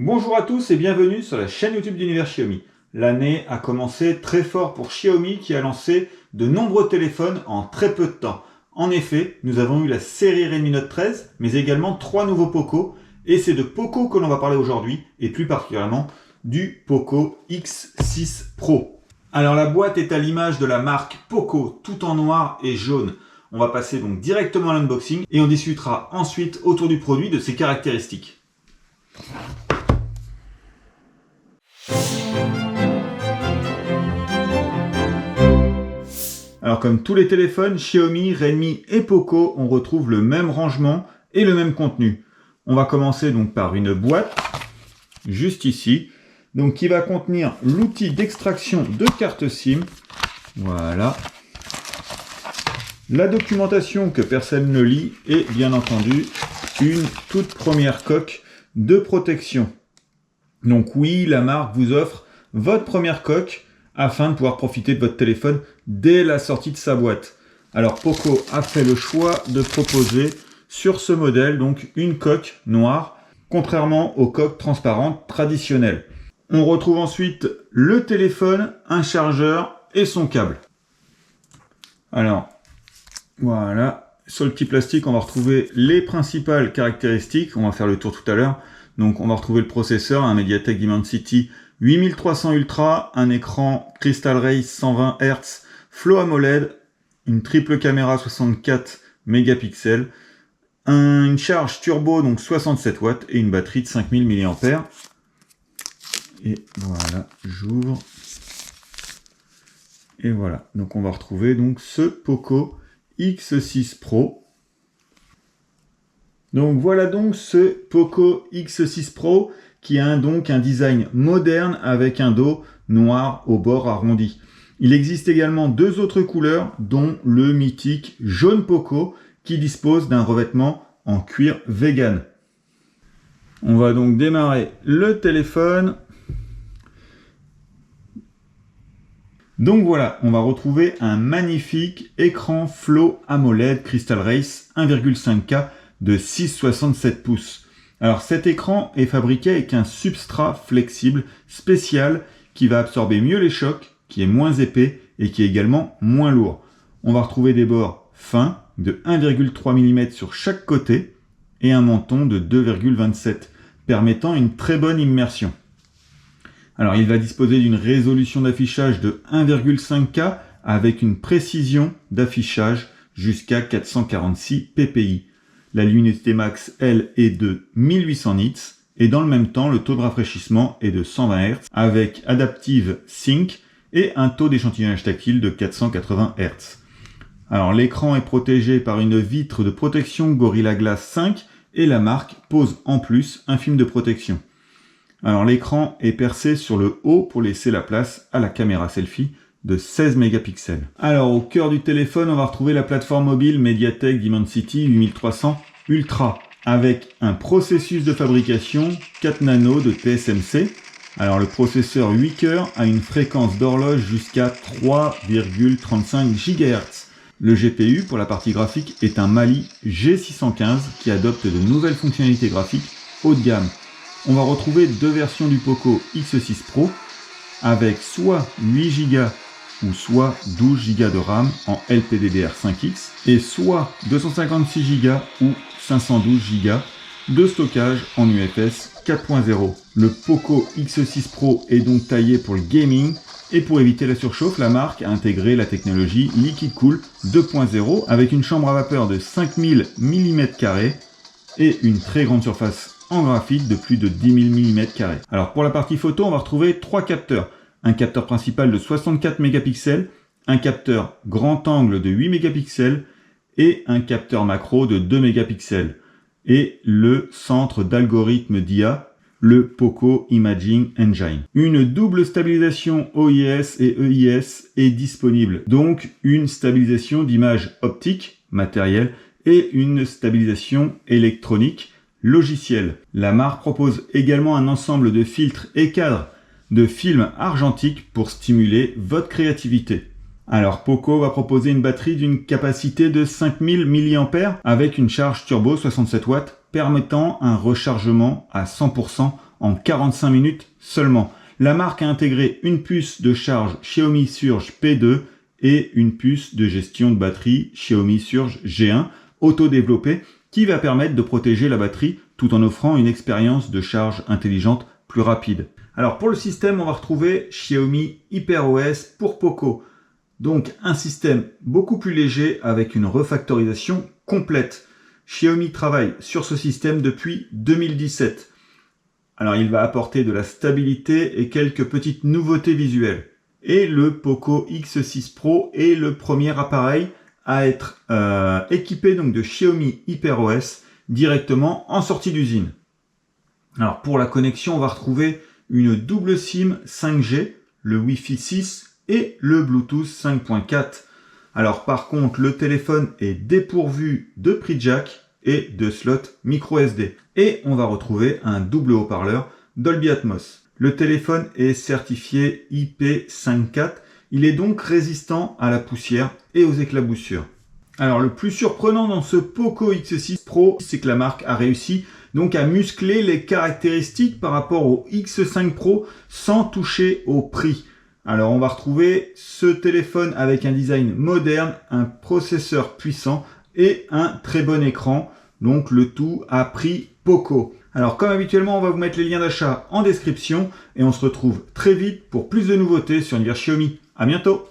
Bonjour à tous et bienvenue sur la chaîne YouTube d'Univers Xiaomi. L'année a commencé très fort pour Xiaomi qui a lancé de nombreux téléphones en très peu de temps. En effet, nous avons eu la série Redmi Note 13, mais également 3 nouveaux Poco. Et c'est de Poco que l'on va parler aujourd'hui, et plus particulièrement du Poco X6 Pro. Alors la boîte est à l'image de la marque Poco, tout en noir et jaune. On va passer donc directement à l'unboxing et on discutera ensuite autour du produit de ses caractéristiques. Alors comme tous les téléphones, Xiaomi, Redmi et Poco, on retrouve le même rangement et le même contenu. On va commencer donc par une boîte, juste ici, donc qui va contenir l'outil d'extraction de carte SIM. Voilà. La documentation que personne ne lit et bien entendu une toute première coque de protection. Donc oui, la marque vous offre votre première coque afin de pouvoir profiter de votre téléphone dès la sortie de sa boîte. Alors Poco a fait le choix de proposer sur ce modèle donc une coque noire, contrairement aux coques transparentes traditionnelles. On retrouve ensuite le téléphone, un chargeur et son câble. Alors voilà, sur le petit plastique on va retrouver les principales caractéristiques, on va faire le tour tout à l'heure. Donc on va retrouver le processeur, un MediaTek Dimensity 8300 Ultra, un écran Crystal Race 120 Hz, Flow AMOLED, une triple caméra 64 mégapixels, une charge turbo donc 67 watts et une batterie de 5000 mAh. Et voilà, j'ouvre. Et voilà, donc on va retrouver donc ce Poco X6 Pro. Donc voilà donc ce Poco X6 Pro qui a donc un design moderne avec un dos noir au bord arrondi. Il existe également deux autres couleurs dont le mythique jaune Poco qui dispose d'un revêtement en cuir vegan. On va donc démarrer le téléphone. Donc voilà, on va retrouver un magnifique écran Flow AMOLED Crystal Race 1,5K de 6,67 pouces. Alors cet écran est fabriqué avec un substrat flexible spécial qui va absorber mieux les chocs, qui est moins épais et qui est également moins lourd. On va retrouver des bords fins de 1,3 mm sur chaque côté et un menton de 2,27 permettant une très bonne immersion. Alors il va disposer d'une résolution d'affichage de 1,5K avec une précision d'affichage jusqu'à 446 ppi. La luminosité max, elle, est de 1800 nits et dans le même temps, le taux de rafraîchissement est de 120 Hz avec Adaptive Sync et un taux d'échantillonnage tactile de 480 Hz. Alors l'écran est protégé par une vitre de protection Gorilla Glass 5 et la marque pose en plus un film de protection. Alors l'écran est percé sur le haut pour laisser la place à la caméra selfie de 16 mégapixels. Alors au cœur du téléphone, on va retrouver la plateforme mobile MediaTek Dimensity 8300 Ultra avec un processus de fabrication 4 nano de TSMC. Alors le processeur 8 cœurs a une fréquence d'horloge jusqu'à 3,35 GHz. Le GPU pour la partie graphique est un Mali G615 qui adopte de nouvelles fonctionnalités graphiques haut de gamme. On va retrouver deux versions du Poco X6 Pro avec soit 8 Go ou soit 12 Go de RAM en LPDDR5X et soit 256 Go ou 512 Go de stockage en UFS 4.0. Le Poco X6 Pro est donc taillé pour le gaming et pour éviter la surchauffe, la marque a intégré la technologie Liquid Cool 2.0 avec une chambre à vapeur de 5000 mm² et une très grande surface en graphite de plus de 10 000 mm². Alors pour la partie photo, on va retrouver trois capteurs. Un capteur principal de 64 mégapixels, un capteur grand angle de 8 mégapixels et un capteur macro de 2 mégapixels. Et le centre d'algorithme d'IA, le Poco Imaging Engine. Une double stabilisation OIS et EIS est disponible. Donc une stabilisation d'image optique, matérielle, et une stabilisation électronique, logicielle. La marque propose également un ensemble de filtres et cadres de films argentiques pour stimuler votre créativité. Alors Poco va proposer une batterie d'une capacité de 5000 mAh avec une charge turbo 67 watts permettant un rechargement à 100% en 45 minutes seulement. La marque a intégré une puce de charge Xiaomi Surge P2 et une puce de gestion de batterie Xiaomi Surge G1 auto-développée qui va permettre de protéger la batterie tout en offrant une expérience de charge intelligente plus rapide. Alors pour le système, on va retrouver Xiaomi HyperOS pour Poco. Donc un système beaucoup plus léger avec une refactorisation complète. Xiaomi travaille sur ce système depuis 2017. Alors il va apporter de la stabilité et quelques petites nouveautés visuelles. Et le Poco X6 Pro est le premier appareil à être équipé donc de Xiaomi HyperOS directement en sortie d'usine. Alors pour la connexion, on va retrouver une double SIM 5G, le Wi-Fi 6 et le Bluetooth 5.4. Alors par contre, le téléphone est dépourvu de pris jack et de slot micro SD. Et on va retrouver un double haut-parleur Dolby Atmos. Le téléphone est certifié IP54. Il est donc résistant à la poussière et aux éclaboussures. Alors le plus surprenant dans ce Poco X6 Pro, c'est que la marque a réussi donc à muscler les caractéristiques par rapport au X5 Pro sans toucher au prix. Alors on va retrouver ce téléphone avec un design moderne, un processeur puissant et un très bon écran. Donc le tout à prix Poco. Alors comme habituellement, on va vous mettre les liens d'achat en description et on se retrouve très vite pour plus de nouveautés sur l'univers Xiaomi. À bientôt!